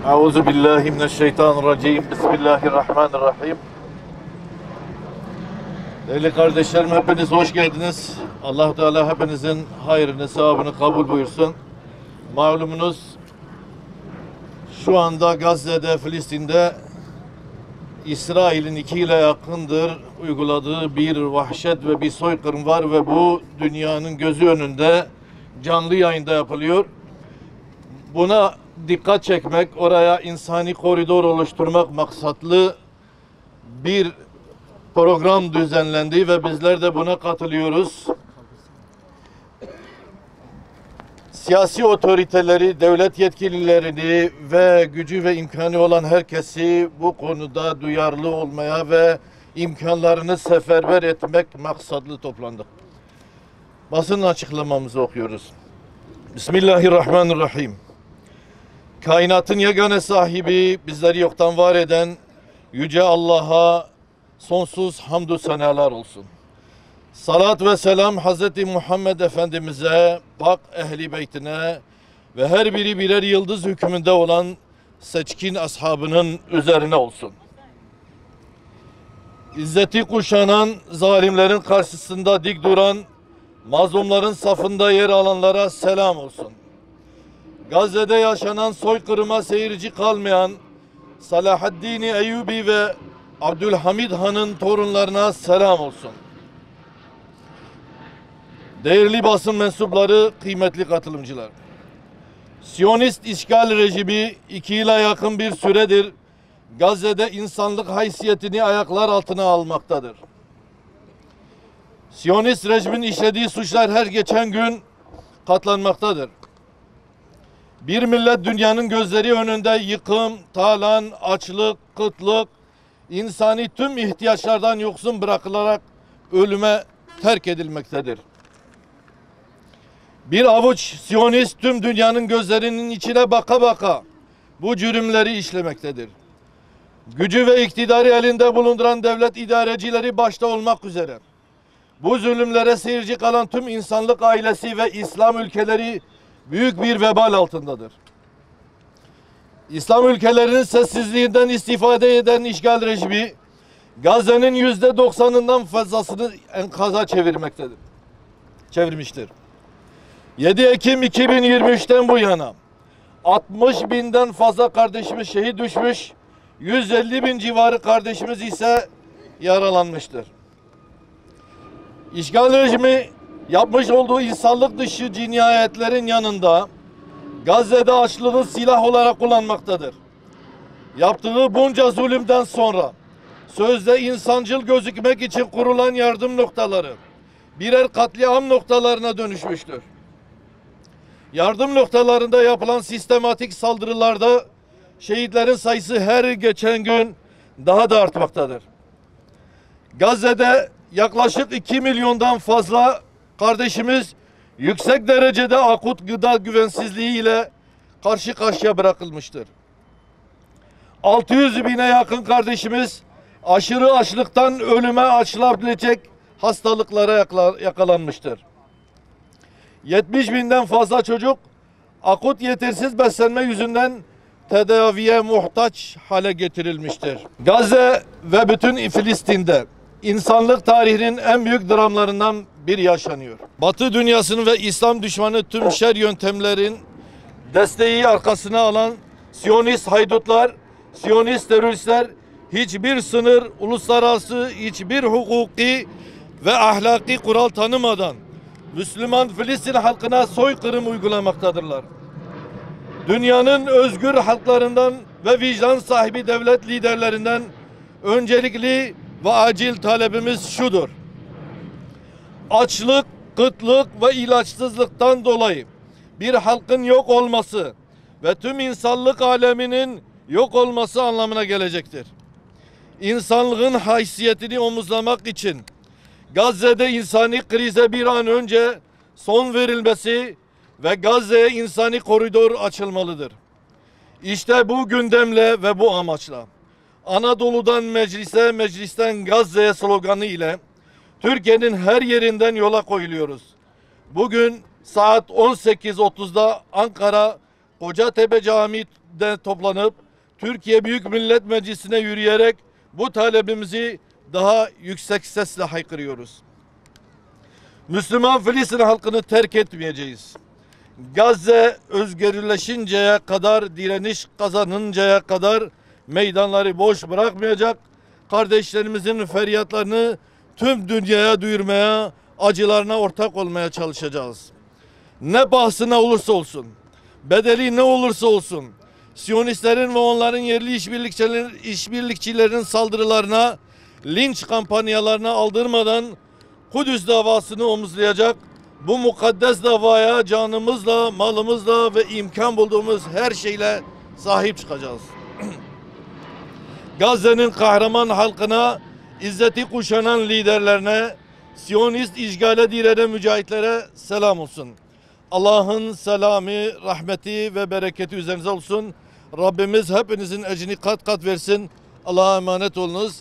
Euzu billahi mineşşeytanirracim. Bismillahirrahmanirrahim. Değerli kardeşlerim, hepiniz hoş geldiniz. Allah Teala hepinizin hayrını, sevabını kabul buyursun. Malumunuz şu anda Gazze'de, Filistin'de İsrail'in 2 yıla yakındır uyguladığı bir vahşet ve bir soykırım var ve bu dünyanın gözü önünde canlı yayında yapılıyor. Buna dikkat çekmek, oraya insani koridor oluşturmak maksatlı bir program düzenlendi ve bizler de buna katılıyoruz. Siyasi otoriteleri, devlet yetkililerini ve gücü ve imkanı olan herkesi bu konuda duyarlı olmaya ve imkanlarını seferber etmek maksadlı toplandık. Basın açıklamamızı okuyoruz. Bismillahirrahmanirrahim. Kainatın yegane sahibi, bizleri yoktan var eden Yüce Allah'a sonsuz hamdü senalar olsun. Salat ve selam Hazreti Muhammed Efendimiz'e, pak ehli beytine ve her biri birer yıldız hükmünde olan seçkin ashabının üzerine olsun. İzzeti kuşanan, zalimlerin karşısında dik duran, mazlumların safında yer alanlara selam olsun. Gazze'de yaşanan soykırıma seyirci kalmayan Salahaddin Eyyubi ve Abdülhamid Han'ın torunlarına selam olsun. Değerli basın mensupları, kıymetli katılımcılar. Siyonist işgal rejimi 2 yıla yakın bir süredir Gazze'de insanlık haysiyetini ayaklar altına almaktadır. Siyonist rejimin işlediği suçlar her geçen gün katlanmaktadır. Bir millet dünyanın gözleri önünde yıkım, talan, açlık, kıtlık, insani tüm ihtiyaçlardan yoksun bırakılarak ölüme terk edilmektedir. Bir avuç Siyonist tüm dünyanın gözlerinin içine baka baka bu cürümleri işlemektedir. Gücü ve iktidarı elinde bulunduran devlet idarecileri başta olmak üzere bu zulümlere seyirci kalan tüm insanlık ailesi ve İslam ülkeleri büyük bir vebal altındadır. İslam ülkelerinin sessizliğinden istifade eden işgal rejimi Gazze'nin %90'ından fazlasını enkaza çevirmiştir. 7 Ekim 2023'ten bu yana 60 binden fazla kardeşimiz şehit düşmüş, 150 bin civarı kardeşimiz ise yaralanmıştır. İşgal rejimi yapmış olduğu insanlık dışı cinayetlerin yanında Gazze'de açlığı silah olarak kullanmaktadır. Yaptığı bunca zulümden sonra sözde insancıl gözükmek için kurulan yardım noktaları birer katliam noktalarına dönüşmüştür. Yardım noktalarında yapılan sistematik saldırılarda şehitlerin sayısı her geçen gün daha da artmaktadır. Gazze'de yaklaşık 2 milyondan fazla kardeşimiz yüksek derecede akut gıda güvensizliği ile karşı karşıya bırakılmıştır. 600 bine yakın kardeşimiz aşırı açlıktan ölüme açılabilecek hastalıklara yakalanmıştır. 70 binden fazla çocuk akut yetersiz beslenme yüzünden tedaviye muhtaç hale getirilmiştir. Gazze ve bütün Filistin'de insanlık tarihinin en büyük dramlarından biri yaşanıyor. Batı dünyasının ve İslam düşmanı tüm şer yöntemlerin desteği arkasına alan Siyonist haydutlar, Siyonist teröristler hiçbir sınır, uluslararası hiçbir hukuki ve ahlaki kural tanımadan Müslüman Filistin halkına soykırım uygulamaktadırlar. Dünyanın özgür halklarından ve vicdan sahibi devlet liderlerinden öncelikli ve acil talebimiz şudur. Açlık, kıtlık ve ilaçsızlıktan dolayı bir halkın yok olması ve tüm insanlık aleminin yok olması anlamına gelecektir. İnsanlığın haysiyetini omuzlamak için Gazze'de insani krize bir an önce son verilmesi ve Gazze'ye insani koridor açılmalıdır. İşte bu gündemle ve bu amaçla Anadolu'dan meclise, meclisten Gazze'ye sloganı ile Türkiye'nin her yerinden yola koyuluyoruz. Bugün saat 18.30'da Ankara Kocatepe Camii'de toplanıp Türkiye Büyük Millet Meclisi'ne yürüyerek bu talebimizi daha yüksek sesle haykırıyoruz. Müslüman Filistin halkını terk etmeyeceğiz. Gazze özgürleşinceye kadar, direniş kazanıncaya kadar meydanları boş bırakmayacak. Kardeşlerimizin feryatlarını tüm dünyaya duyurmaya, acılarına ortak olmaya çalışacağız. Ne bahsına olursa olsun, bedeli ne olursa olsun, Siyonistlerin ve onların yerli işbirlikçilerin saldırılarına, linç kampanyalarına aldırmadan Kudüs davasını omuzlayacak, bu mukaddes davaya canımızla, malımızla ve imkan bulduğumuz her şeyle sahip çıkacağız. Gazze'nin kahraman halkına, izzeti kuşanan liderlerine, Siyonist işgale direnen mücahitlere selam olsun. Allah'ın selamı, rahmeti ve bereketi üzerinize olsun. Rabbimiz hepinizin ecrini kat kat versin. Allah'a emanet olunuz.